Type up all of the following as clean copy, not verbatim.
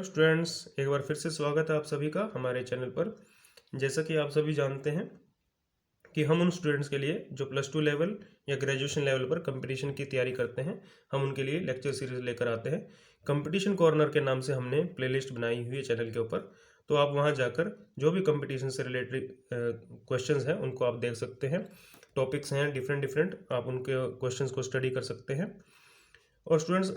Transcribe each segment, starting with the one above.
Students, एक बार फिर से स्वागत है आप सभी का हमारे चैनल पर। जैसा कि आप सभी जानते हैं कि हम उन स्टूडेंट्स के लिए जो +2 लेवल या ग्रेजुएशन लेवल पर कंपटीशन की तैयारी करते हैं, हम उनके लिए लेक्चर सीरीज लेकर आते हैं। कंपटीशन कॉर्नर के नाम से हमने प्लेलिस्ट बनाई हुई है चैनल के ऊपर, तो आप वहां जाकर जो भी कंपटीशन से रिलेटेड क्वेश्चंस हैं उनको आप देख सकते हैं। टॉपिक्स हैं डिफरेंट, आप उनके क्वेश्चंस को स्टडी कर सकते हैं। और स्टूडेंट्स,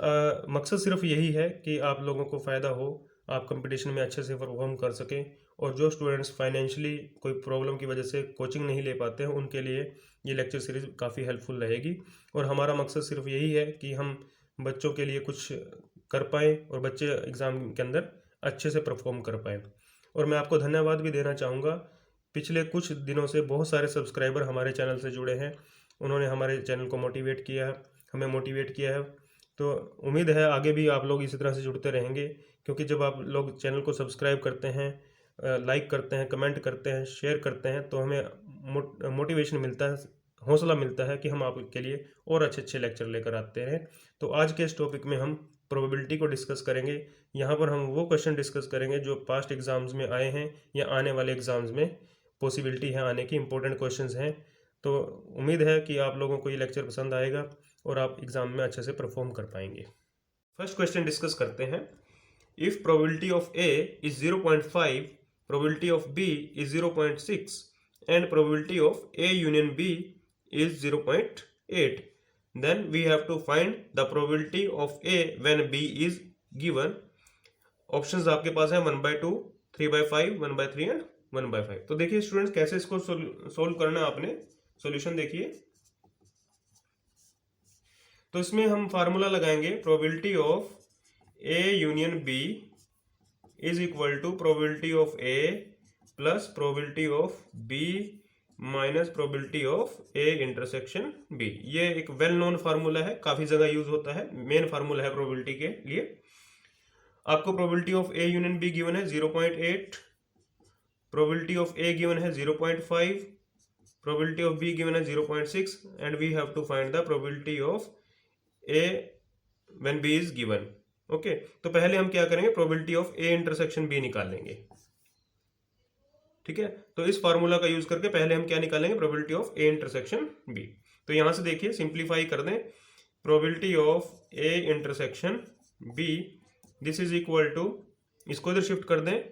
मकसद सिर्फ यही है कि आप लोगों को फ़ायदा हो, आप कंपटीशन में अच्छे से परफॉर्म कर सकें। और जो स्टूडेंट्स फाइनेंशियली कोई प्रॉब्लम की वजह से कोचिंग नहीं ले पाते हैं, उनके लिए ये लेक्चर सीरीज़ काफ़ी हेल्पफुल रहेगी। और हमारा मकसद सिर्फ यही है कि हम बच्चों के लिए कुछ कर पाएँ और बच्चे एग्ज़ाम के अंदर अच्छे से परफॉर्म कर पाएँ। और मैं आपको धन्यवाद भी देना चाहूँगा। पिछले कुछ दिनों से बहुत सारे सब्सक्राइबर हमारे चैनल से जुड़े हैं, उन्होंने हमारे चैनल को मोटिवेट किया है, हमें मोटिवेट किया है। तो उम्मीद है आगे भी आप लोग इसी तरह से जुड़ते रहेंगे, क्योंकि जब आप लोग चैनल को सब्सक्राइब करते हैं, लाइक करते हैं, कमेंट करते हैं, शेयर करते हैं, तो हमें मोटिवेशन मिलता है, हौसला मिलता है कि हम आपके लिए और अच्छे अच्छे लेक्चर लेकर आते हैं। तो आज के इस टॉपिक में हम प्रोबेबिलिटी को डिस्कस करेंगे। यहाँ पर हम वो क्वेश्चन डिस्कस करेंगे जो पास्ट एग्जाम्स में आए हैं या आने वाले एग्जाम्स में पॉसिबिलिटी है आने की, इंपॉर्टेंट क्वेश्चंस हैं। तो उम्मीद है कि आप लोगों को ये लेक्चर पसंद आएगा और आप एग्जाम में अच्छे से परफॉर्म कर पाएंगे। फर्स्ट क्वेश्चन डिस्कस करते हैं। If probability of A is 0.5, probability of B is 0.6 and probability of A union B is 0.8, then we have to find the probability of A when B is given. Options आपके पास है 1/2, 3/5, 1/3 and 1/5। तो देखिए students, कैसे इसको solve करना है आपने। Solution देखिए, तो इसमें हम फार्मूला लगाएंगे probability of A union B is equal to probability of A plus probability of B minus probability of A intersection B. ये एक वेल नोन फार्मूला है, काफी जगह यूज होता है, मेन फार्मूला है प्रोबेबिलिटी के लिए। आपको probability of A union B given है 0.8, प्रोबेबिलिटी ऑफ ए गिवन है 0.5, प्रोबेबिलिटी ऑफ बी गिवन है 0.6 and we have to find the probability of A when B is given. Okay, तो पहले हम क्या करेंगे, probability of A intersection B निकाल लेंगे। ठीक है, तो इस फार्मूला का यूज करके पहले हम क्या निकालेंगे, probability of A intersection B. तो यहां से देखिए सिंप्लीफाई कर दें, probability of A intersection B this is equal to, इसको इधर शिफ्ट कर दें,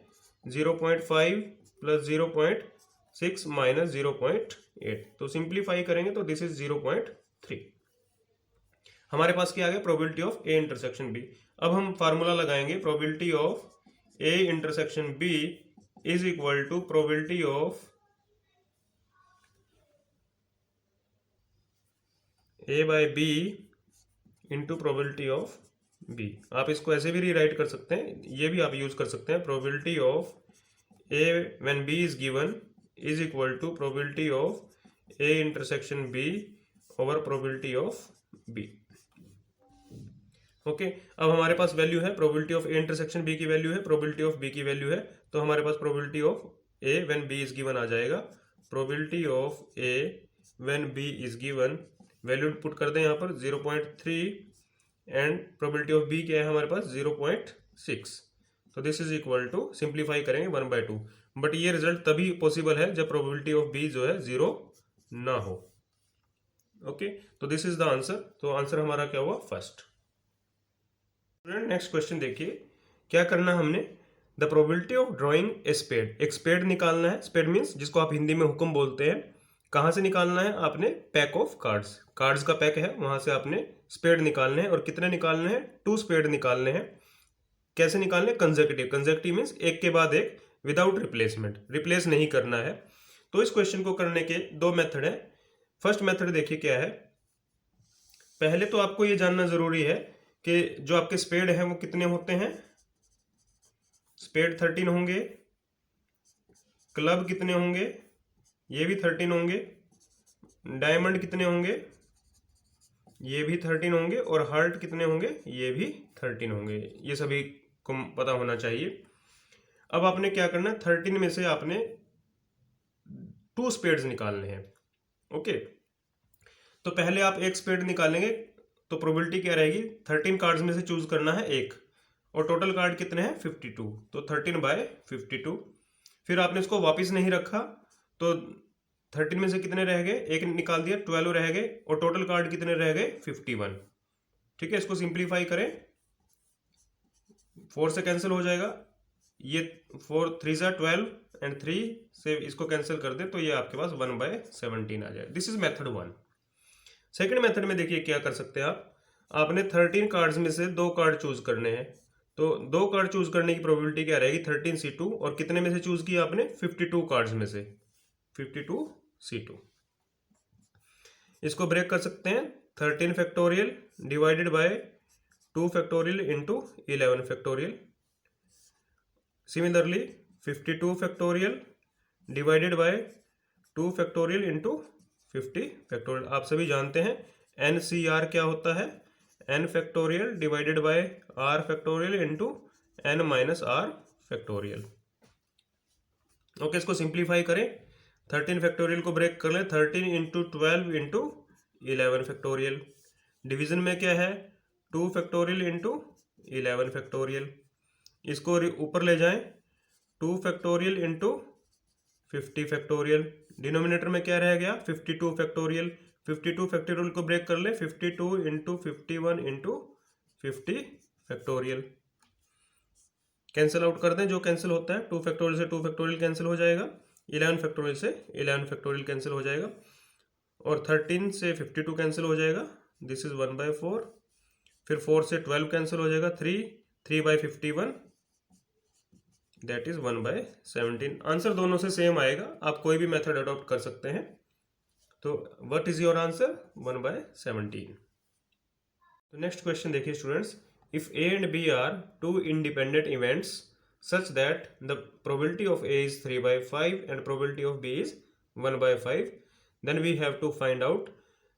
0.5 प्लस 0.6 माइनस 0.8। तो सिंप्लीफाई करेंगे तो दिस इज 0.3। हमारे पास क्या आ गया, probability of A intersection B. अब हम फार्मूला लगाएंगे, probability of A intersection B is equal to probability of A by B into probability of B. आप इसको ऐसे भी रीराइट कर सकते हैं, ये भी आप यूज कर सकते हैं। Probability of A when B is given is equal to probability of A intersection B over probability of B. Okay, अब हमारे पास वैल्यू है, probability of A intersection B की वैल्यू है, प्रोबेबिलिटी ऑफ बी की वैल्यू है, तो हमारे पास probability of A when B is given आ जाएगा। Probability of A when B is given, value put कर दें यहाँ पर 0.3 एंड प्रोबेबिलिटी ऑफ बी क्या है हमारे पास 0.6। तो this is equal to, simplify करेंगे 1/2। बट ये रिजल्ट तभी पॉसिबल है जब प्रोबेबिलिटी ऑफ बी जो है 0 ना हो। ओके, तो दिस इज द आंसर। तो आंसर हमारा क्या हुआ, फर्स्ट। नेक्स्ट क्वेश्चन देखिए, क्या करना हमने, the probability of drawing a spade. एक स्पेड निकालना है, स्पेड मीन्स जिसको आप हिंदी में हुक्म बोलते हैं। कहां से निकालना है, आपने पैक ऑफ कार्ड्स, कार्ड्स का पैक है, वहां से आपने स्पेड निकालने हैं। और कितने निकालने हैं, 2 स्पेड निकालने हैं। कैसे निकालने, कंसेक्यूटिव, कंसेक्यूटिव मीन्स एक के बाद एक, विदाउट रिप्लेसमेंट, रिप्लेस नहीं करना है। तो इस क्वेश्चन को करने के 2 मेथड है। फर्स्ट मेथड देखिए क्या है, पहले तो आपको ये जानना जरूरी है कि जो आपके स्पेड हैं वो कितने होते हैं। स्पेड 13 होंगे, क्लब कितने होंगे, ये भी 13 होंगे, डायमंड कितने होंगे, ये भी 13 होंगे, और हार्ट कितने होंगे, ये भी 13 होंगे। ये सभी को पता होना चाहिए। अब आपने क्या करना है, 13 में से आपने 2 स्पेड्स निकालने हैं। ओके, तो पहले आप एक स्पेड निकालेंगे, तो प्रोबेबिलिटी क्या रहेगी, 13 कार्ड्स में से चूज करना है एक, और टोटल कार्ड कितने हैं 52, तो 13/52। फिर आपने इसको वापस नहीं रखा तो 13 में से कितने रह गए, एक निकाल दिया, 12 रह गए और टोटल कार्ड कितने रह गए 51। ठीक है, इसको सिंप्लीफाई करें, 4 से कैंसिल हो जाएगा, ये 4 3 सा 12 एंड 3 से इसको कैंसिल कर दे तो ये आपके पास 1/17 आ जाएगा। This is method 1। Second method में देखिए क्या कर सकते हैं आप, आपने 13 कार्ड्स में से 2 कार्ड चूज करने हैं, तो 2 कार्ड चूज करने की प्रोबेबिलिटी क्या रहेगी 13C2, और कितने में से चूज किया आपने 52 कार्ड्स में से 52C2। इसको ब्रेक कर सकते हैं, 13 factorial divided by 2 factorial into 11 factorial. Similarly 52 factorial divided by 2 factorial into 50 factorial. आप सभी जानते हैं NCR क्या होता है, n factorial divided by r factorial into n minus r factorial. Okay, इसको सिंप्लीफाई करें, 13 फैक्टोरियल को ब्रेक कर लें, 13 इंटू 12 इंटू 11 फैक्टोरियल। डिवीजन में क्या है 2 फैक्टोरियल इंटू 11 फैक्टोरियल। इसको ऊपर ले जाएं, 2 फैक्टोरियल इंटू 50 फैक्टोरियल। डिनोमिनेटर में क्या रह गया 52 फैक्टोरियल। 52 फैक्टोरियल को ब्रेक कर ले, 52 into 51 into 50 factorial. Cancel out कर दें, जो कैंसिल होता है 2 फैक्टोरियल से 2 फैक्टोरियल कैंसिल हो जाएगा, 11 फैक्टोरियल से 11 फैक्टोरियल कैंसिल हो जाएगा, और 13 से 52 कैंसिल हो जाएगा, दिस इज 1/4। फिर 4 से 12 कैंसिल हो जाएगा, 3/51 दैट इज 1/17। आंसर दोनों से सेम आएगा, आप कोई भी मेथड अडॉप्ट कर सकते हैं। तो व्हाट इज योर आंसर 1/17। तो नेक्स्ट क्वेश्चन देखिए students, if A and B are two independent events such that the probability of A is 3/5 and probability of B is 1/5, then we have to find out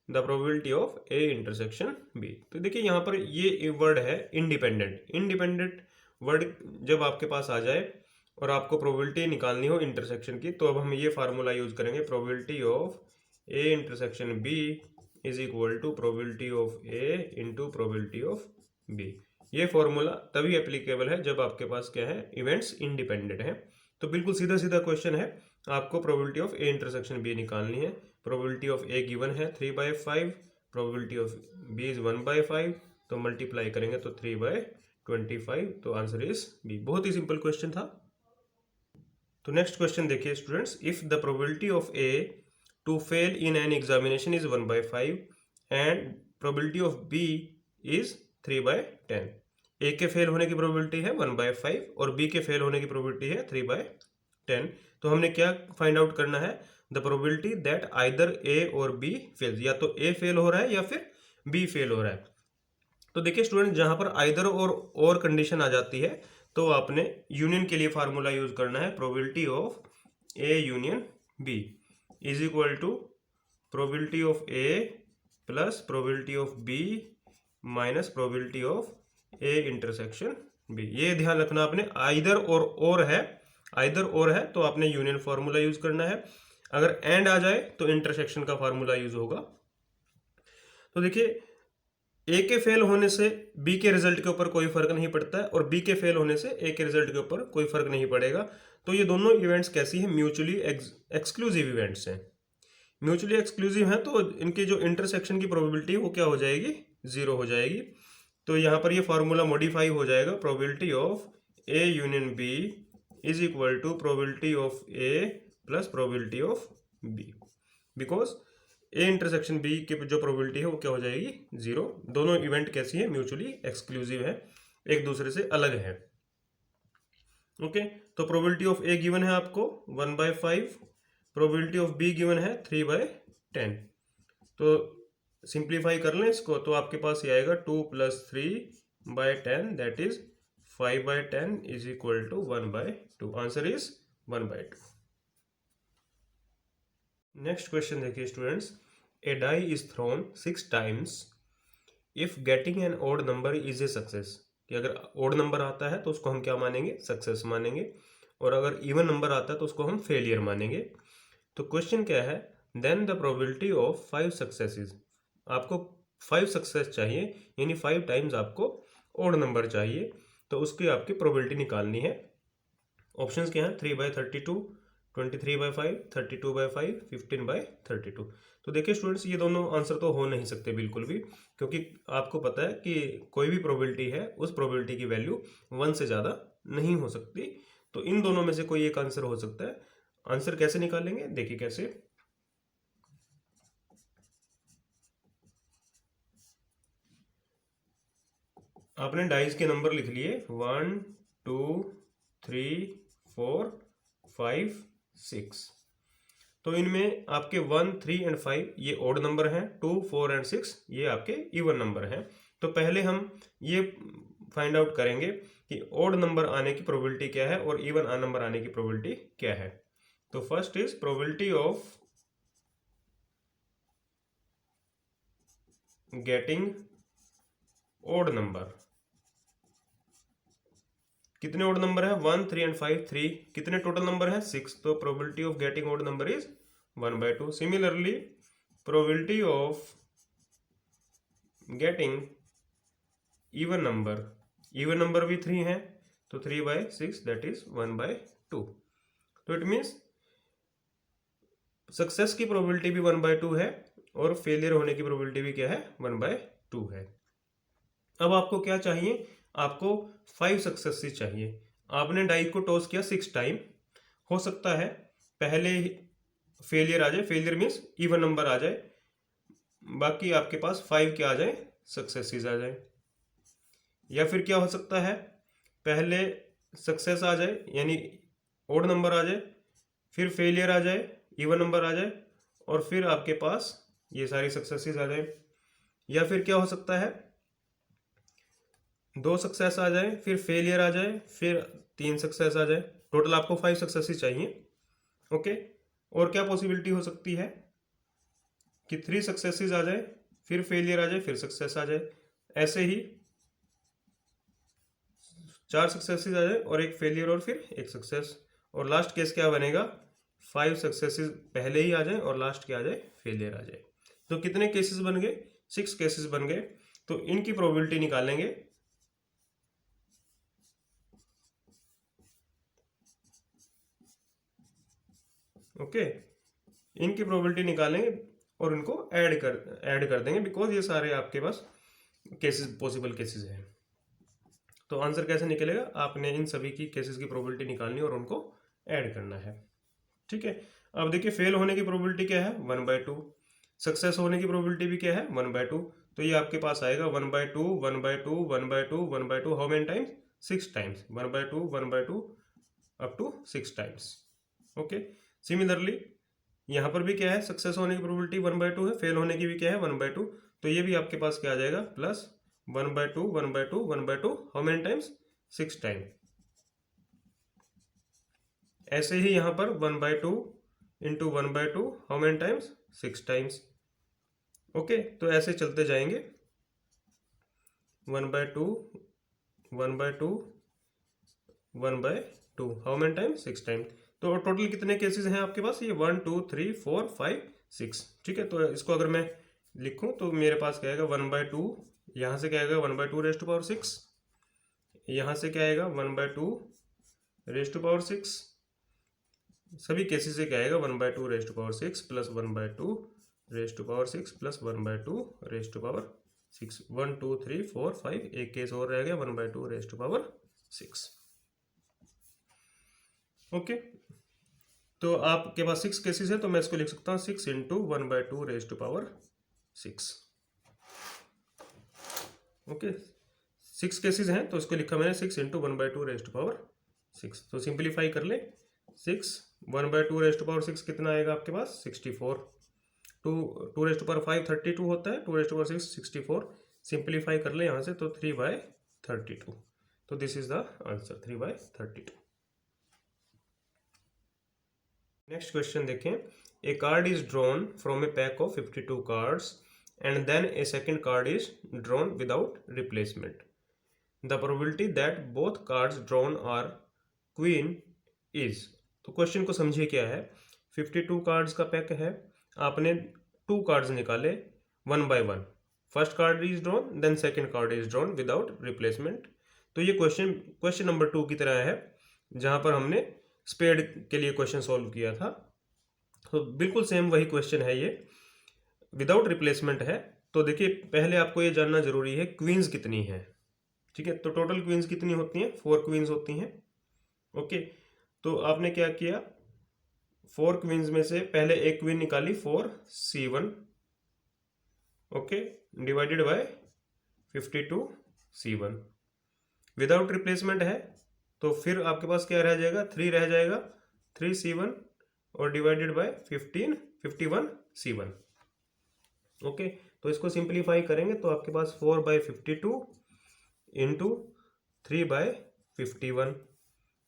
the probability of A intersection B। तो देखिए यहाँ पर ये word है independent. Independent word जब आपके पास आ जाए और आपको प्रोबेबिलिटी निकालनी हो इंटरसेक्शन की, तो अब हम ये फार्मूला यूज करेंगे, probability of A intersection B is equal to probability of A into probability of B। ये फॉर्मूला तभी एप्लीकेबल है जब आपके पास क्या है इवेंट्स इंडिपेंडेंट हैं। तो बिल्कुल सीधा सीधा क्वेश्चन है, आपको probability of A intersection B निकालनी है। प्रोबेबिलिटी ऑफ A गिवन है 3/5, प्रोबेबिलिटी ऑफ B इज 1/5, तो मल्टीप्लाई करेंगे तो 3/25, तो आंसर इज B। बहुत ही सिंपल क्वेश्चन था। तो नेक्स्ट क्वेश्चन देखिए students, if the probability of A to fail in an examination is 1/5 and probability of B is 3/10। A के फेल होने की प्रोबेबिलिटी है 1/5 और B के फेल होने की प्रोबेबिलिटी है 3/10। तो हमने क्या फाइंड आउट करना है, the probability that either A और B फेल, या तो A फेल हो रहा है या फिर B फेल हो रहा है। तो देखिए स्टूडेंट, जहां पर आइदर और कंडीशन आ जाती है तो आपने यूनियन के लिए फार्मूला यूज करना है, probability of A union B is equal to probability of A plus probability of B minus probability of A intersection B। ये ध्यान रखना आपने, आइदर और है, आइदर और है तो आपने यूनियन फार्मूला यूज करना है, अगर एंड आ जाए तो इंटरसेक्शन का फार्मूला यूज होगा। तो देखिए A के फेल होने से B के रिजल्ट के ऊपर कोई फर्क नहीं पड़ता है और B के फेल होने से A के रिजल्ट के ऊपर कोई फर्क नहीं पड़ेगा। तो ये दोनों इवेंट्स कैसी हैं, म्यूचुअली एक्सक्लूसिव इवेंट्स हैं। म्यूचुअली एक्सक्लूसिव हैं तो इनके जो इंटरसेक्शन की प्रोबेबिलिटी वो क्या हो जाएगी, 0 हो जाएगी। तो यहाँ पर ये फार्मूला मॉडिफाई हो जाएगा, probability of A union B is equal to probability of A plus probability of B, because A intersection B की जो प्रोबेबिलिटी है वो क्या हो जाएगी 0। दोनों इवेंट कैसी है, म्यूचुअली एक्सक्लूसिव है, एक दूसरे से अलग है। ओके, तो प्रोबेबिलिटी ऑफ A गिवन है आपको 1/5, प्रोबेबिलिटी ऑफ B गिवन है 3/10। तो सिंप्लीफाई कर लें इसको, तो आपके पास ये आएगा 2 + 3/10 that is 5/10 is equal to 1/2। Answer is 1/2। Next question देखिए students, a die is thrown 6 times if getting an odd number is a success. कि अगर ऑड नंबर आता है तो उसको हम क्या मानेंगे, सक्सेस मानेंगे, और अगर इवन नंबर आता है तो उसको हम फेलियर मानेंगे। तो क्वेश्चन क्या है, then the probability of 5 successes. आपको 5 सक्सेस चाहिए, यानी 5 टाइम्स आपको ऑड नंबर चाहिए। तो उसकी आपकी प्रोबेबिलिटी निकालनी है। ऑप्शंस क्या हैं, 3/32, 23/5, 32/5, 15/32। तो देखिए स्टूडेंट्स, ये दोनों आंसर तो हो नहीं सकते बिल्कुल भी, क्योंकि आपको पता है कि कोई भी प्रोबेबिलिटी है उस प्रोबेबिलिटी की वैल्यू 1 से ज़्यादा नहीं हो सकती। तो इन दोनों में से कोई एक आंसर हो सकता है। आंसर कैसे निकालेंगे, देखिए कैसे। आपने डाइस के नंबर लिख लिए 1 2 3 4 5 6। तो इनमें आपके 1 3 एंड 5 ये ऑड नंबर हैं, 2 4 एंड 6 ये आपके इवन नंबर हैं। तो पहले हम ये फाइंड आउट करेंगे कि ऑड नंबर आने की प्रोबेबिलिटी क्या है और इवन नंबर आने की प्रोबेबिलिटी क्या है। तो first is probability of getting odd number. कितने ऑड नंबर है, 1 3 एंड 5 3। कितने टोटल नंबर है, 6। तो probability of getting odd number is 1/2। Similarly probability of getting even number भी 3 है, तो 3/6 दैट इज 1/2। तो इट मीन्स सक्सेस की प्रोबेबिलिटी भी 1/2 है और फेलियर होने की प्रोबेबिलिटी भी क्या है, 1/2 है। अब आपको क्या चाहिए, आपको 5 सक्सेसेस चाहिए। आपने डाई को टॉस किया 6 टाइम। हो सकता है पहले फेलियर आ जाए, फेलियर मीन्स इवन नंबर आ जाए, बाकी आपके पास 5 क्या आ जाए, सक्सेसेस आ जाए। या फिर क्या हो सकता है, पहले सक्सेस आ जाए यानी ऑड नंबर आ जाए, फिर फेलियर आ जाए, इवन नंबर आ जाए, और फिर आपके पास ये सारी सक्सेसेस आ जाए। या फिर क्या हो सकता है, 2 सक्सेस आ जाए, फिर फेलियर आ जाए, फिर 3 सक्सेस आ जाए। टोटल आपको 5 सक्सेसेस चाहिए। ओके। और क्या पॉसिबिलिटी हो सकती है कि 3 सक्सेसेस आ जाए, फिर फेलियर आ जाए, फिर सक्सेस आ जाए। ऐसे ही 4 सक्सेसेस आ जाए और एक फेलियर और फिर एक सक्सेस। और लास्ट केस क्या बनेगा, 5 सक्सेसेस पहले ही आ जाए और लास्ट क्या आ जाए, फेलियर आ जाए। तो कितने केसेस बन गए, 6 केसेस बन गए। तो इनकी प्रोबेबिलिटी निकालेंगे। ओके, इनकी प्रोबेबिलिटी निकालेंगे और इनको ऐड कर देंगे, बिकॉज ये सारे आपके पास केसेस पॉसिबल केसेस हैं। तो आंसर कैसे निकलेगा, आपने इन सभी की केसेस की प्रोबेबिलिटी निकालनी और उनको ऐड करना है। ठीक है। अब देखिए फेल होने की प्रोबेबिलिटी क्या है, 1/2। सक्सेस होने की प्रोबेबिलिटी भी क्या है, 1/2। तो ये आपके पास आएगा 1/2 1/2 1/2 1/2। How many times, 6 times. 1/2 1/2 up to 6 times. Okay. Similarly यहाँ पर भी क्या है, सक्सेस होने की प्रोबेबिलिटी 1/2 है, फेल होने की भी क्या है, 1/2। तो ये भी आपके पास क्या आ जाएगा, plus 1/2 1/2 1/2। How many times, 6 time. ऐसे ही यहाँ पर 1/2 into 1/2, how many times, 6 times. Okay. तो ऐसे चलते जाएंगे, 1/2 1/2 1/2, हाउ मेनी टाइम्स, 6 टाइम्स। तो टोटल कितने केसेस हैं आपके पास, ये 1 2 3 4 5 6। ठीक है। तो इसको अगर मैं लिखूं तो मेरे पास क्या आएगा, 1/2, यहाँ से क्या आएगा 1/2 रेज़ टू पावर 6, यहाँ से क्या आएगा 1/2 रेज़ टू पावर 6। सभी केसेस से क्या आएगा, 1/2 raise to power 6 plus 1/2 raise to power 6 plus 1/2 raise to power 6। 1 2 3 4 5, एक केस और रह गया, 1/2 रेज़ टू पावर 6। ओके। तो आपके पास 6 केसेस है, तो मैं इसको लिख सकता हूँ 6 into 1/2 raise to power 6। Okay. 6 cases हैं तो इसको लिखा मैंने 6 इंटू 1/2 रेज़ टू पावर 6। तो सिंप्लीफाई कर ले, 6 1/2 रेज़ टू पावर 6 कितना आएगा आपके पास, 64। 2 रेज़ टू पावर 5 32 होता है, 2 रेज़ टू पावर 6 64। सिंप्लीफाई कर ले यहाँ से, तो 3/32। तो this is the answer, 3/32। Next question देखें। A card is drawn from a pack of 52 cards and then a second card is drawn without replacement. The probability that both cards drawn are queen is. तो question को समझिए क्या है, 52 cards का pack है, आपने 2 cards निकाले 1 by 1। First card is drawn, then second card is drawn without replacement. तो ये क्वेश्चन नंबर 2 की तरह है, जहां पर हमने स्पेड के लिए क्वेश्चन सॉल्व किया था। तो बिल्कुल सेम वही क्वेश्चन है ये, विदाउट रिप्लेसमेंट है। तो देखिए पहले आपको ये जानना जरूरी है क्वींस कितनी है। ठीक है, तो टोटल क्वींस कितनी होती हैं? 4 क्वींस होती हैं। ओके, तो आपने क्या किया, 4 क्वींस में से पहले एक क्वीन निकाली 4c1, okay, divided by 52c1। Without replacement है तो फिर आपके पास क्या रह जाएगा, 3 रह जाएगा, 3c1 और डिवाइडेड बाय 51c1। ओके, तो इसको सिंप्लीफाई करेंगे तो आपके पास 4/52 इंटू 3/51।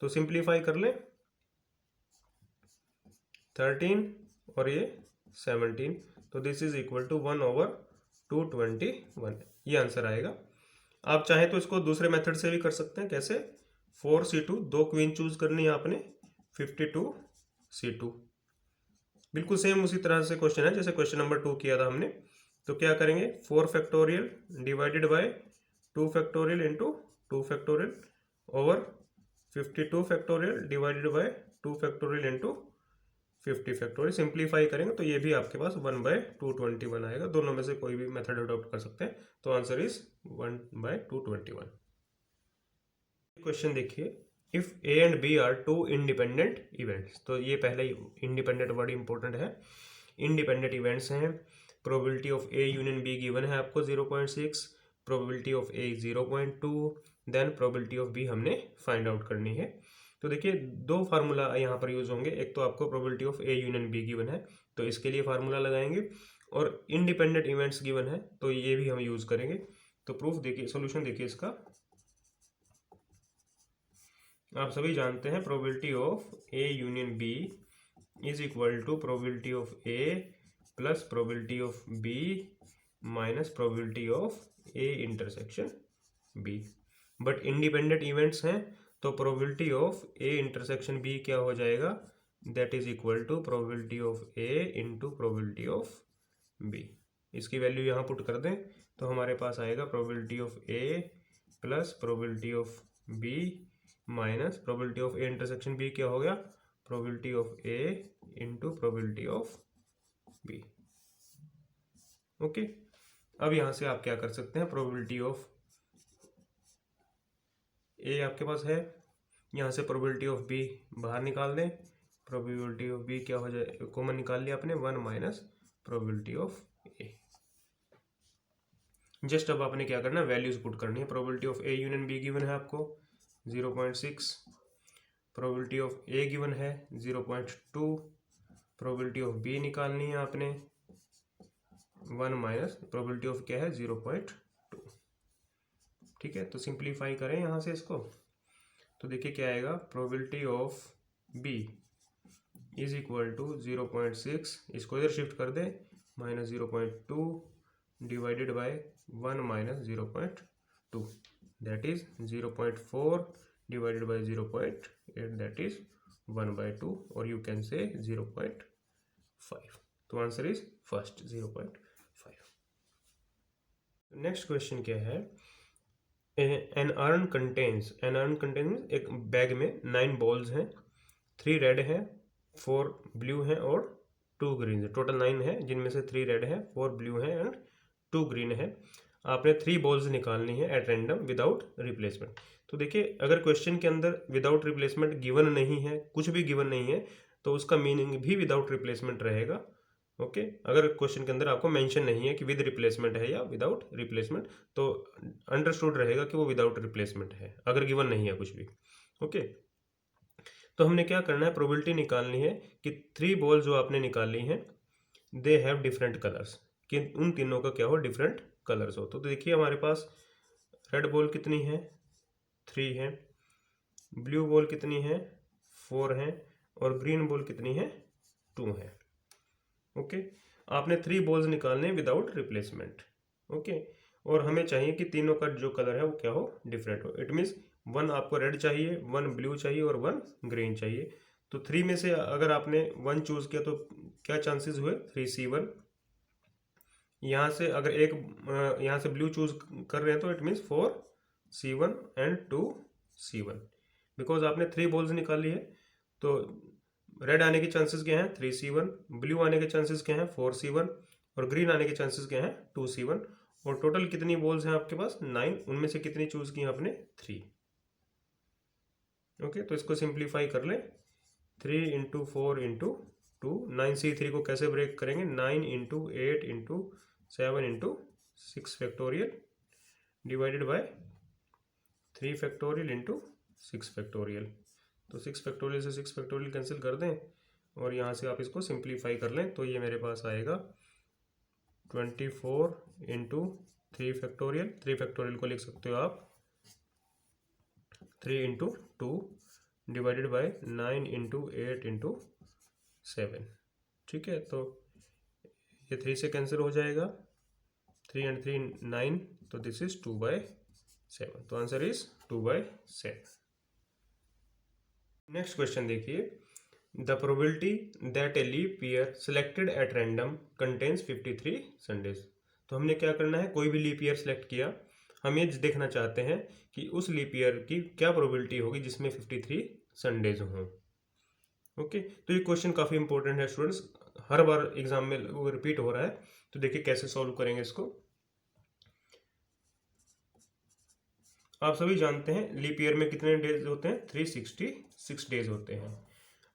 तो सिंप्लीफाई कर लें, 13 और ये 17, तो दिस इज इक्वल टू 1/221। ये आंसर आएगा। आप चाहें तो इसको दूसरे मेथड से भी कर सकते हैं। कैसे? 4c2, 2 क्वीन चूज करनी है आपने, 52c2। बिल्कुल सेम उसी तरह से क्वेश्चन है जैसे क्वेश्चन नंबर 2 किया था हमने। तो क्या करेंगे, 4 factorial divided by 2 factorial into 2 factorial over 52 factorial divided by 2 factorial into 50 factorial. Simplify करेंगे तो ये भी आपके पास 1/221 आएगा। दोनों में से कोई भी मेथड अडॉप्ट कर सकते हैं। तो आंसर इज 1/221। क्वेश्चन देखिए, if A and B are 2 independent events. तो ये पहले इंडिपेंडेंट वर्ड इंपॉर्टेंट है। इंडिपेंडेंट इवेंट्स हैं, probability of A union B given है आपको 0.6, probability of A 0.2, then probability of B हमने फाइंड आउट करनी है। तो देखिए 2 फार्मूला यहाँ पर यूज होंगे। एक तो आपको probability of A union B given है तो इसके लिए फार्मूला लगाएंगे, और इंडिपेंडेंट इवेंट्स गिवन है तो ये भी हम यूज करेंगे। तो प्रूफ देखिए, सोल्यूशन देखिए इसका। आप सभी जानते हैं probability of A union B is equal to probability of A plus probability of B minus probability of A intersection B. But independent events हैं तो probability of A intersection B क्या हो जाएगा, that is equal to probability of A into probability of B. इसकी value यहाँ put कर दें तो हमारे पास आएगा probability of A plus probability of B minus probability of A intersection B क्या हो गया, probability of A into probability of B. Okay, अब यहां से आप क्या कर सकते हैं, प्रोबेबिलिटी ऑफ ए आपके पास है, यहां से प्रोबेबिलिटी ऑफ बी बाहर निकाल दें, प्रोबेबिलिटी ऑफ बी क्या हो जाए, कॉमन निकाल लिया आपने, 1 minus probability of A. Just अब आपने क्या करना है, वैल्यूज पुट करनी है। Probability of A union B given है आपको 0.6, प्रोबेबिलिटी ऑफ ए गिवन है 0.2, प्रोबेबिलिटी ऑफ बी निकालनी है आपने 1 माइनस प्रोबेबिलिटी ऑफ क्या है 0.2। ठीक है, तो सिंप्लीफाई करें यहाँ से इसको तो देखिए क्या आएगा, probability of B is equal to 0.6, इसको इधर शिफ्ट कर दे, minus 0.2 divided by 1 minus 0.2, that is 0.4 divided by 0.8, that is 1/2, और यू कैन से 0.5। तो answer is first 0.5। Next question क्या है, एन अर्न कंटेन्स एक बैग में 9 बॉल्स हैं, 3 रेड हैं, 4 ब्लू हैं और 2 ग्रीन है। टोटल 9 है जिनमें से 3 रेड है, 4 ब्लू है एंड 2 ग्रीन है। आपने 3 बॉल्स निकालनी है एट रैंडम विदाउट रिप्लेसमेंट। तो देखिए अगर क्वेश्चन के अंदर विदाउट रिप्लेसमेंट गिवन नहीं है, कुछ भी गिवन नहीं है, तो उसका मीनिंग भी विदाउट रिप्लेसमेंट रहेगा। ओके, अगर क्वेश्चन के अंदर आपको मेंशन नहीं है कि विद रिप्लेसमेंट है या विदाउट रिप्लेसमेंट, तो अंडरस्टूड रहेगा कि वो विदाउट रिप्लेसमेंट है, अगर गिवन नहीं है कुछ भी। ओके, तो हमने क्या करना है, प्रोबेबिलिटी निकालनी है कि 3 बॉल जो आपने निकाली हैं दे हैव डिफरेंट कलर्स, कि उन तीनों का क्या हो, डिफरेंट कलर्स हो। तो देखिए हमारे पास रेड बॉल कितनी है, 3 है, ब्लू बॉल कितनी है, 4 है, और ग्रीन बॉल कितनी है, 2 है। ओके, आपने 3 बॉल्स निकालने विदाउट रिप्लेसमेंट। ओके, और हमें चाहिए कि तीनों का जो कलर है वो क्या हो, डिफरेंट हो। इट मीन्स 1 आपको रेड चाहिए, 1 ब्लू चाहिए और 1 ग्रीन चाहिए। तो 3 में से अगर आपने 1 चूज किया तो क्या चांसेस हुए, 3c1। यहाँ से अगर एक यहाँ से ब्लू चूज कर रहे हैं तो it means 4 C1 and 2C1। Because आपने 3 बॉल्स निकाली है, तो रेड आने के चांसेस क्या हैं 3C1, ब्लू आने के चांसेस क्या हैं 4C1 और ग्रीन आने के चांसेस क्या हैं 2C1। और टोटल कितनी बॉल्स हैं आपके पास 9, उनमें से कितनी चूज की आपने 3। ओके, तो इसको सिंप्लीफाई कर ले, 3 इंटू 4 इंटू 2, 9C3 को कैसे ब्रेक करेंगे 9 into 8 into 7 into 6 factorial divided by 3 factorial into 6 factorial. तो 6 फैक्टोरियल से 6 फैक्टोरियल कैंसिल कर दें और यहाँ से आप इसको सिंप्लीफाई कर लें, तो ये मेरे पास आएगा 24 इंटू 3 फैक्टोरियल। 3 फैक्टोरियल को लिख सकते हो आप 3 into 2 divided by 9 into 8 into 7। ठीक है, तो ये 3 से कैंसिल हो जाएगा, 3 एंड 3 9, तो दिस इज 2/7। तो आंसर इज 2/7। नेक्स्ट क्वेश्चन देखिए, the probability that a leap year selected at random contains 53 Sundays. तो हमने क्या करना है, कोई भी लीप ईयर सिलेक्ट किया, हम ये देखना चाहते हैं कि उस लीप ईयर की क्या प्रोबेबिलिटी होगी जिसमें 53 संडेज हों। ओके, तो ये क्वेश्चन काफ़ी इंपॉर्टेंट है स्टूडेंट्स, हर बार एग्जाम में वो रिपीट हो रहा है। तो देखिए कैसे सॉल्व करेंगे इसको। आप सभी जानते हैं लीप ईयर में कितने डेज होते हैं 366 डेज होते हैं।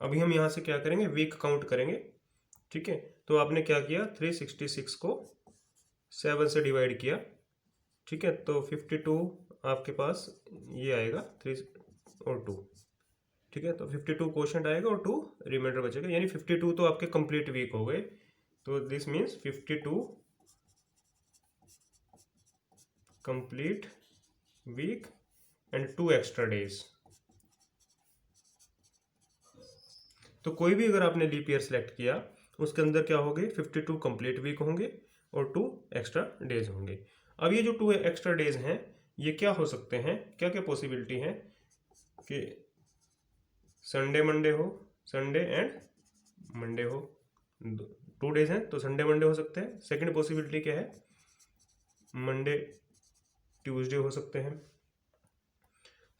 अभी हम यहाँ से क्या करेंगे, वीक काउंट करेंगे। ठीक है, तो आपने क्या किया 366 को 7 से डिवाइड किया। ठीक है, तो 52 आपके पास ये आएगा 3 और 2। ठीक है, तो 52 क्वोशंट आएगा और 2 रिमाइंडर बचेगा, यानी 52 तो आपके कंप्लीट वीक हो गए। तो this means 52 complete week and 2 extra days. तो कोई भी अगर आपने लीप ईयर सेलेक्ट किया उसके अंदर क्या होंगे 52 कंप्लीट वीक होंगे और 2 एक्स्ट्रा डेज होंगे। अब ये जो 2 एक्स्ट्रा डेज हैं ये क्या हो सकते हैं, क्या क्या पॉसिबिलिटी है कि संडे मंडे हो, संडे एंड मंडे हो, 2 डेज हैं तो संडे मंडे हो सकते हैं। सेकंड पॉसिबिलिटी क्या है, मंडे ट्यूसडे हो सकते हैं।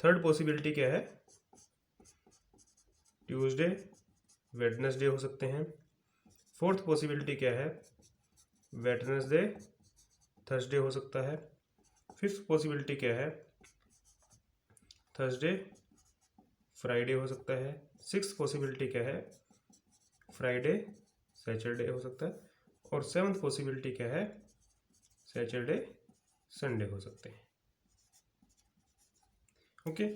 थर्ड पॉसिबिलिटी क्या है, ट्यूसडे वेडनेसडे हो सकते हैं। फोर्थ पॉसिबिलिटी क्या है, वेडनेसडे थर्सडे हो सकता है। फिफ्थ पॉसिबिलिटी क्या है, थर्सडे फ्राइडे हो सकता है। सिक्स्थ पॉसिबिलिटी क्या है, फ्राइडे सैटरडे हो सकता है। और सेवन्थ पॉसिबिलिटी क्या है, सैटरडे संडे हो सकते हैं। ओके,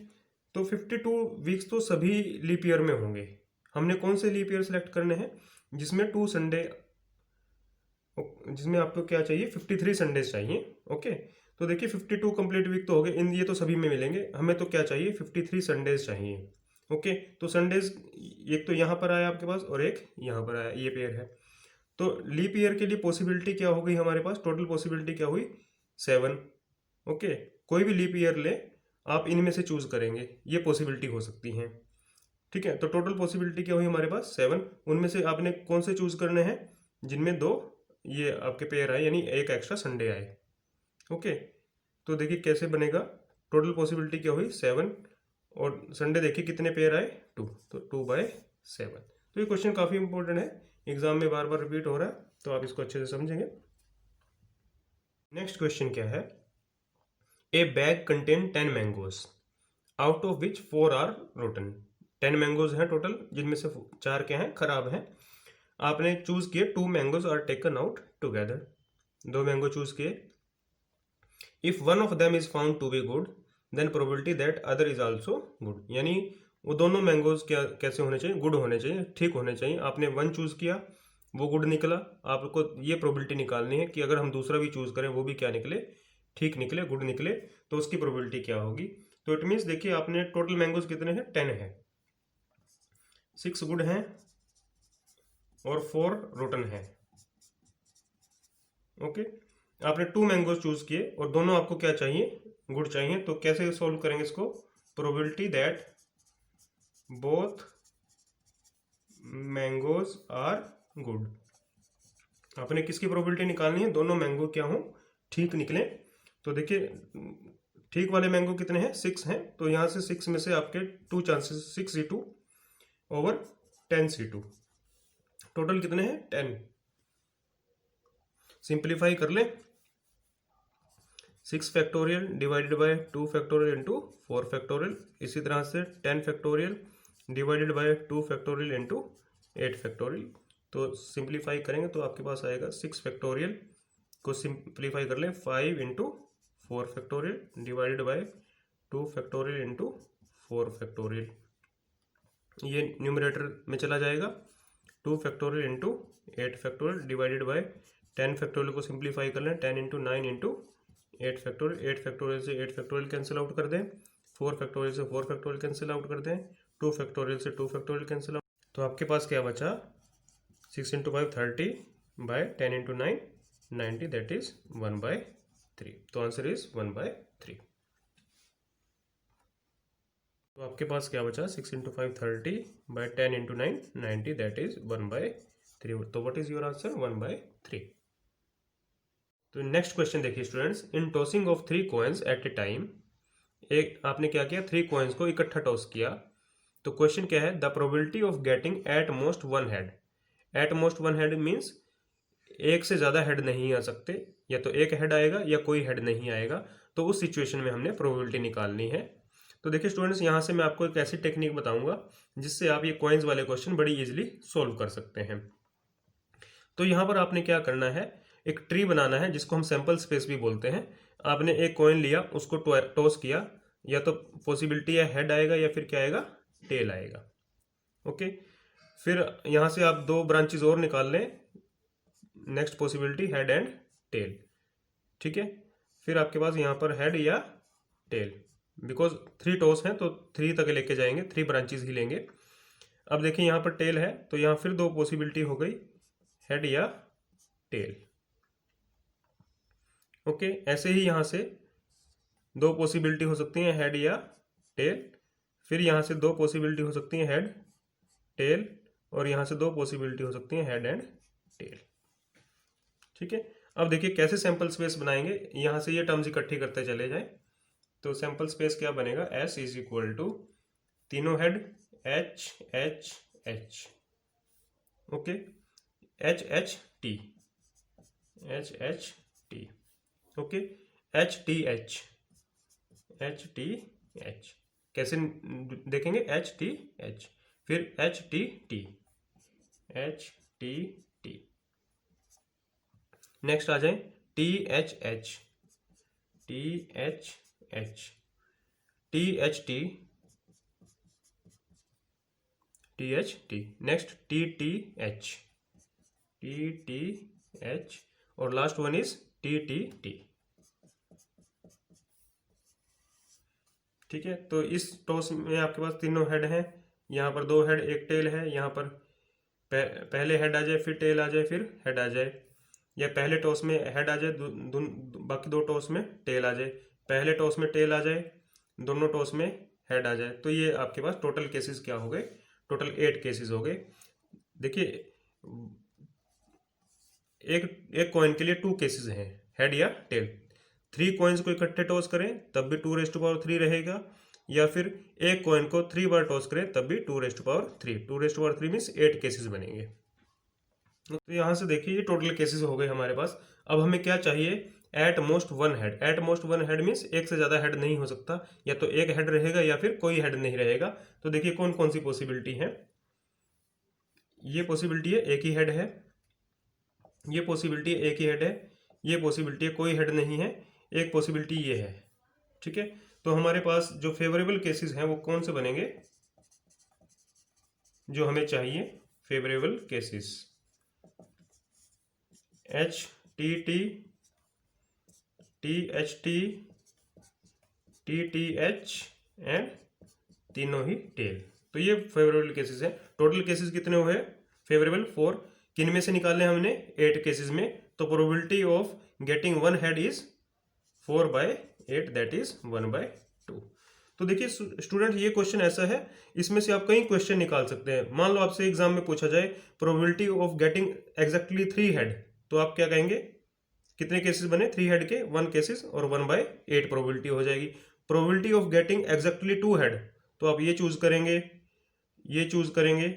तो 52 वीक्स तो सभी लीप ईयर में होंगे। हमने कौन से लीप ईयर सेलेक्ट करने हैं जिसमें 2 संडे, जिसमें आपको क्या चाहिए 53 संडेज चाहिए। ओके, तो देखिए 52 कंप्लीट वीक तो हो गए, इन ये तो सभी में मिलेंगे, हमें तो क्या चाहिए 53 संडेज चाहिए। ओके, तो संडेज एक तो यहाँ पर आया आपके पास और एक यहाँ पर आया, ये पेयर है। तो लीप ईयर के लिए पॉसिबिलिटी क्या हो गई हमारे पास, टोटल पॉसिबिलिटी क्या हुई 7। ओके, कोई भी लीप ईयर ले आप इनमें से चूज करेंगे, ये पॉसिबिलिटी हो सकती हैं। ठीक है, तो टोटल पॉसिबिलिटी क्या हुई हमारे पास 7, उनमें से आपने कौन से चूज करने हैं जिनमें 2 ये आपके पेयर आए, यानी एक एक्स्ट्रा संडे आए। ओके, तो देखिए कैसे बनेगा, टोटल पॉसिबिलिटी क्या हुई 7 और संडे देखिए कितने पेयर आए 2, तो 2/7। तो ये क्वेश्चन काफ़ी इंपॉर्टेंट है, एग्जाम में बार बार रिपीट हो रहा है, तो आप इसको अच्छे से समझेंगे। नेक्स्ट क्वेश्चन क्या है, a bag contain 10 mangoes out of which 4 are rotten. 10 mangoes हैं टोटल, जिनमें से 4 क्या हैं खराब हैं। आपने चूज किए 2 mangoes are taken out together, 2 mango choose किए। If one of them is found to be good then probability that other is also good, यानी वो दोनों मैंगोज क्या कैसे होने चाहिए, गुड होने चाहिए, ठीक होने चाहिए। आपने 1 चूज किया वो गुड निकला, आपको ये प्रोबेबिलिटी निकालनी है कि अगर हम दूसरा भी चूज करें वो भी क्या निकले, ठीक निकले, गुड निकले, तो उसकी प्रोबेबिलिटी क्या होगी। तो इट मीन्स देखिए आपने टोटल मैंगोज कितने हैं 10 है, 6 गुड हैं और 4 रोटन है। ओके, आपने 2 मैंगोज चूज किए और दोनों आपको क्या चाहिए, गुड चाहिए। तो कैसे सॉल्व करेंगे इसको, probability that both mangoes are good. आपने किसकी प्रोबेबिलिटी निकालनी है, दोनों मैंगो क्या हो ठीक निकले। तो देखिए ठीक वाले मैंगो कितने हैं, 6 हैं, तो यहाँ से 6 में से आपके 2 chances, 6c2 over 10c2, total कितने हैं 10। सिंप्लीफाई कर लें, 6 factorial divided by 2 factorial into 4 factorial, इसी तरह से 10 factorial divided by 2 factorial into 8 factorial. तो सिंप्लीफाई करेंगे तो आपके पास आएगा 6 फैक्टोरियल को सिंप्लीफाई कर लें 5 into 4 factorial divided by 2 factorial into 4 factorial, ये न्यूमरेटर में चला जाएगा। 2 factorial into 8 factorial divided by 10 factorial को सिंप्लीफाई कर लें 10 इंटू 9 इंटू 8 फैक्टोरियल, 8 फैक्टोरियल से 8 फैक्टोरियल कैंसिल आउट कर दें, 4 फैक्टोरियल से 4 फैक्टोरियल कैंसिल आउट कर दें, 2 फैक्टोरियल से 2 फैक्टोरियल कैंसिल आउट, तो आपके पास क्या बचा 6 into 5 30 by 10 into 9 90, that is 1/3। तो आंसर इज 1/3। तो आपके पास क्या बचा 6 into 5 30 by 10 into 9 90, that is 1/3। तो व्हाट इज योर आंसर 1/3। तो नेक्स्ट क्वेश्चन देखिए students, in tossing of 3 coins at a time, एक आपने क्या किया 3 कॉइन्स को इकट्ठा टॉस किया। तो क्वेश्चन क्या है, the probability of getting at most 1 head. At most 1 head means एक से ज्यादा हेड नहीं आ सकते, या तो एक हेड आएगा या कोई हेड नहीं आएगा, तो उस सिचुएशन में हमने प्रोबेबिलिटी निकालनी है। तो देखिए स्टूडेंट्स, यहाँ से मैं आपको एक ऐसी टेक्निक बताऊंगा जिससे आप ये कॉइन्स वाले क्वेश्चन बड़ी इजीली सोल्व कर सकते हैं। तो यहाँ पर आपने क्या करना है, एक ट्री बनाना है जिसको हम सैंपल स्पेस भी बोलते हैं। आपने एक कॉइन लिया, उसको टॉस किया, या तो पॉसिबिलिटी है हेड आएगा या फिर क्या आएगा टेल आएगा। ओके, फिर यहाँ से आप 2 ब्रांचेस और निकाल लें, next possibility head and tail, ठीक है। फिर आपके पास यहाँ पर हेड या टेल, बिकॉज 3 टॉस हैं तो 3 तक लेके जाएंगे, 3 ब्रांचेस ही लेंगे। अब देखिए यहाँ पर टेल है तो यहाँ फिर 2 पॉसिबिलिटी हो गई, हेड या टेल। ओके, ऐसे ही यहाँ से 2 पॉसिबिलिटी हो सकती हैं, हेड या टेल। फिर यहाँ से 2 पॉसिबिलिटी हो सकती हैं, हेड टेल, और यहाँ से 2 पॉसिबिलिटी हो सकती हैं, हेड एंड टेल, ठीक है। अब देखिए कैसे सैंपल स्पेस बनाएंगे, यहाँ से ये टर्म्स इकट्ठी करते चले जाएं। तो सैंपल स्पेस क्या बनेगा, S इज इक्वल टू तीनों head H H H, okay, H H T, H H T, okay, H T H, H T H, कैसे देखेंगे H T H, फिर H T T, H T T, नेक्स्ट आ जाए T H H, T H H, T H T, T H T, next T T H, T T H, और last one is T T T, ठीक है। तो इस toss में आपके पास तीनों हेड हैं, यहाँ पर 2 हेड 1 टेल है, यहाँ पर पहले हेड आ जाए फिर टेल आ जाए फिर हेड आ जाए, या पहले टॉस में हेड आ जाए बाकी 2 टॉस में टेल आ जाए, पहले टॉस में टेल आ जाए दोनों टॉस में हेड आ जाए। तो ये आपके पास टोटल केसेस क्या हो गए, टोटल 8 केसेस हो गए। देखिए एक कॉइन के लिए 2 केसेस हैं, हेड या टेल। 3 कॉइन्स को इकट्ठे टॉस करें तब भी 2⁻³ रहेगा, या फिर एक कॉइन को 3 बार टॉस करें तब भी 2⁻3। 2⁻3 मीन्स 8 केसेस बनेंगे। तो यहां से देखिए ये टोटल केसेस हो गए हमारे पास। अब हमें क्या चाहिए, at most 1 head. At most 1 head means एक से ज्यादा हेड नहीं हो सकता, या तो एक हेड रहेगा या फिर कोई हेड नहीं रहेगा। तो देखिए कौन कौन सी पॉसिबिलिटी है, ये पॉसिबिलिटी है एक ही हेड है, ये पॉसिबिलिटी है एक ही हेड है, ये पॉसिबिलिटी है कोई हेड नहीं है, एक पॉसिबिलिटी ये है, ठीक है। तो हमारे पास जो फेवरेबल केसेस हैं वो कौन से बनेंगे, जो हमें चाहिए favourable cases, H T T, T H T, T T H and तीनों ही टेल। तो ये फेवरेबल केसेस है। टोटल केसेस कितने हुए फेवरेबल 4, किन में से निकालने हमने 8 केसेस में। तो probability of getting 1 head is 4/8, that is 1/2। तो देखिए स्टूडेंट ये क्वेश्चन ऐसा है, इसमें से आप कई क्वेश्चन निकाल सकते हैं। मान लो आपसे एग्जाम में पूछा जाए probability of getting exactly 3 head, तो आप क्या कहेंगे कितने केसेस बने, 3 हेड के 1 केसेस और 1/8 प्रोबेबिलिटी हो जाएगी। Probability of getting exactly 2 head, तो आप ये चूज करेंगे, ये चूज करेंगे।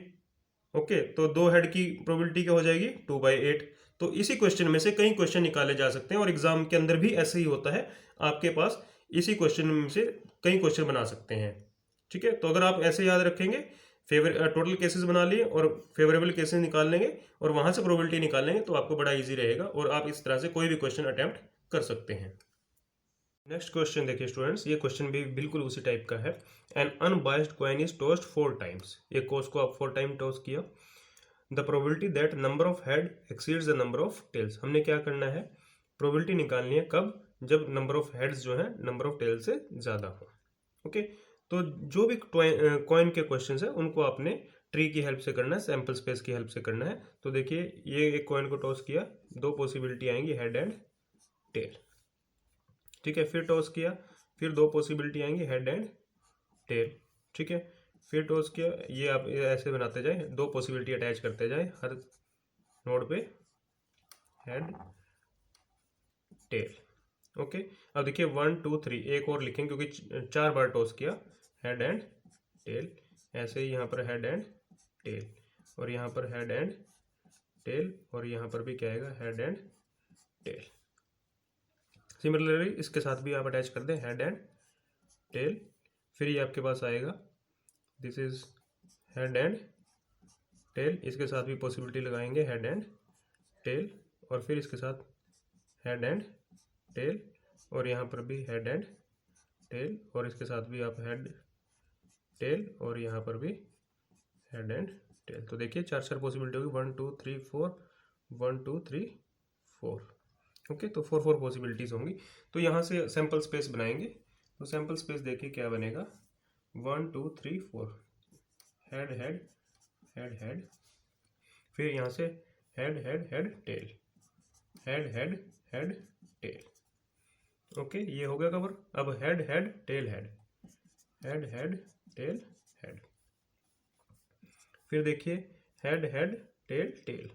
ओके, तो 2 हेड की प्रोबेबिलिटी क्या हो जाएगी, 2/8। तो इसी क्वेश्चन में से कई क्वेश्चन निकाले जा सकते हैं और एग्जाम के अंदर भी ऐसे ही होता है, आपके पास इसी क्वेश्चन में से कई क्वेश्चन बना सकते हैं। ठीक है, तो अगर आप ऐसे याद रखेंगे, टोटल केसेस बना लिए और फेवरेबल केसेस निकाल लेंगे और वहां से प्रोबेबिलिटी निकाल लेंगे, तो आपको बड़ा इजी रहेगा और आप इस तरह से कोई भी क्वेश्चन अटेम्प्ट कर सकते हैं। नेक्स्ट क्वेश्चन देखिए स्टूडेंट्स, ये क्वेश्चन भी बिल्कुल उसी टाइप का है। An unbiased coin is tossed 4 times, एक कोस को आप 4 टाइम टॉस किया। The probability that number of head exceeds the number of tails, हमने क्या करना है, प्रोबेबिलिटी निकालनी है कब, जब नंबर ऑफ हेड्स जो है नंबर ऑफ टेल्स से ज्यादा हो। ओके, तो जो भी कॉइन के क्वेश्चन है उनको आपने ट्री की हेल्प से करना है, सैंपल स्पेस की हेल्प से करना है। तो देखिए ये एक कॉइन को टॉस किया, 2 पॉसिबिलिटी आएंगी, हेड एंड टेल। ठीक है, फिर टॉस किया, फिर 2 पॉसिबिलिटी आएंगी, हेड एंड टेल। ठीक है, फिर टॉस किया, ये आप ऐसे बनाते जाए, 2 पॉसिबिलिटी अटैच करते जाए हर नोड पे, हेड टेल। ओके, अब देखिए 1 2 3 एक और लिखेंगे क्योंकि 4 बार टॉस किया, हेड एंड टेल। ऐसे ही यहाँ पर हेड एंड टेल, और यहाँ पर हेड एंड टेल, और यहाँ पर भी क्या आएगा, हेड एंड टेल। सिमिलरली इसके साथ भी आप अटैच कर दें, हेड एंड टेल। फिर ये आपके पास आएगा, this is head and tail, इसके साथ भी पॉसिबिलिटी लगाएंगे, हेड एंड टेल, और फिर इसके साथ हेड एंड टेल, और यहाँ पर भी हेड एंड टेल, और इसके साथ भी आप हेड टेल, और यहाँ पर भी हेड एंड टेल। तो देखिए 4 पॉसिबिलिटी होगी, 1 2 3 4, 1 2 3 4। ओके, तो 4 पॉसिबिलिटीज होंगी। तो यहाँ से सैंपल स्पेस बनाएंगे, तो सैंपल स्पेस देखिए क्या बनेगा, 1 2 3 4, हेड हेड हेड हेड, फिर यहाँ से head head head tail, head head head tail. Okay, ये हो गया कवर। अब head head tail head, head head tail head, फिर देखिए head head tail tail,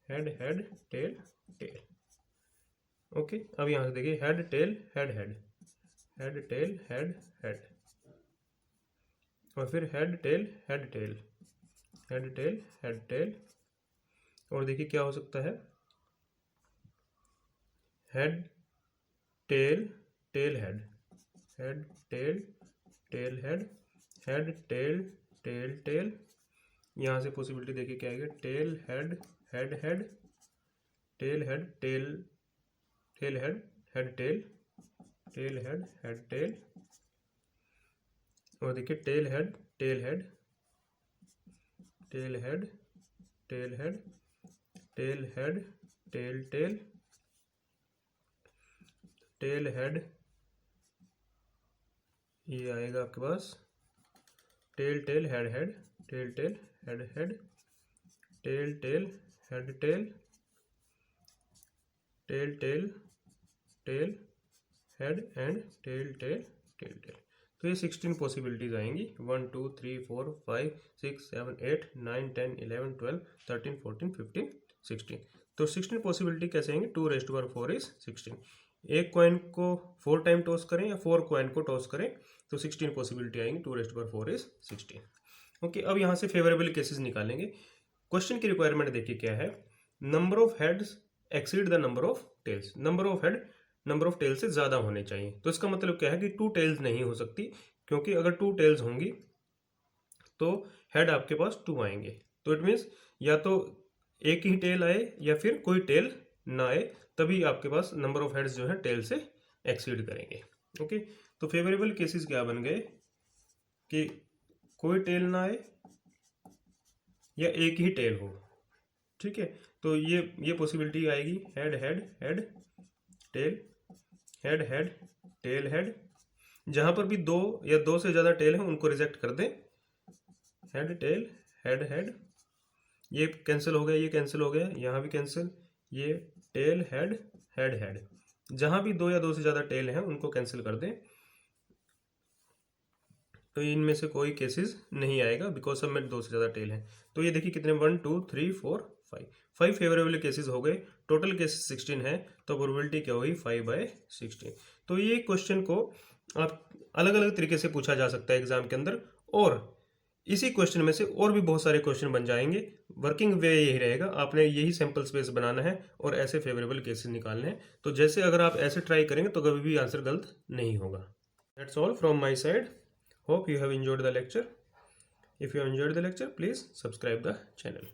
head head tail tail. Okay, अब यहाँ से देखिए head tail head head, head tail head head, और फिर head tail head tail, head tail head tail, और देखिए क्या हो सकता है, head tail tail head, head tail tail head, head tail tail tail. यहाँ से पॉसिबिलिटी देखिए क्या आएगा, tail head head head, tail head tail tail head, head tail tail head head tail, और देखिए tail head tail head, tail head tail head, tail head tail tail, tail head, ये आएगा आपके पास tail tail head head, tail tail head head, tail tail head tail, tail tail tail head and tail tail tail tail. तो ये 16 possibilities आएंगी, 1 2 3 4 5 6 7 8 9 10 11 12 13 14 15 16। तो 16 possibility कैसे आएंगे, 2⁴ इज 16। एक कॉइन को 4 टाइम टॉस करें या 4 कॉइन को टॉस करें तो 16 पॉसिबिलिटी आएंगी, 2⁴ इज 16। ओके, अब यहाँ से फेवरेबल केसेस निकालेंगे। क्वेश्चन की रिक्वायरमेंट देखिए क्या है, number of heads exceed the number of tails, number of head number of tails से ज्यादा होने चाहिए। तो इसका मतलब क्या है कि 2 टेल्स नहीं हो सकती, क्योंकि अगर 2 टेल्स होंगी तो हेड आपके पास 2 आएंगे। तो इट मीन्स या तो एक ही टेल आए या फिर कोई टेल ना आए, तभी आपके पास नंबर ऑफ हेड्स जो है टेल से एक्सीड करेंगे। ओके, तो फेवरेबल केसेस क्या बन गए कि कोई टेल ना आए या एक ही टेल हो। ठीक है, तो ये पॉसिबिलिटी आएगी, head head head tail, head head tail head. जहां पर भी 2 या 2 से ज्यादा टेल है उनको रिजेक्ट कर दें, हेड टेल हेड हेड, ये कैंसिल हो गया, ये कैंसिल हो गया, यहाँ भी कैंसिल, ये टेल हेड हेड हेड। जहां भी 2 या 2 से ज्यादा टेल हैं उनको कैंसिल कर दें। तो इनमें से कोई केसेस नहीं आएगा बिकॉज सब में 2 से ज़्यादा टेल है। तो ये देखिए कितने 1 2 3 4 5 फेवरेबल केसेस हो गए, टोटल केसेस 16 है, तो प्रोबेबिलिटी क्या हुई 5/16। तो ये क्वेश्चन को आप अलग अलग तरीके से पूछा जा सकता है एग्जाम के अंदर, और इसी क्वेश्चन में से और भी बहुत सारे क्वेश्चन बन जाएंगे। वर्किंग वे यही रहेगा, आपने यही सैंपल स्पेस बनाना है और ऐसे फेवरेबल केसेस निकालने हैं। तो जैसे अगर आप ऐसे ट्राई करेंगे तो कभी भी आंसर गलत नहीं होगा। That's all from my side. Hope you have enjoyed the lecture. If you have enjoyed the lecture, please subscribe the channel.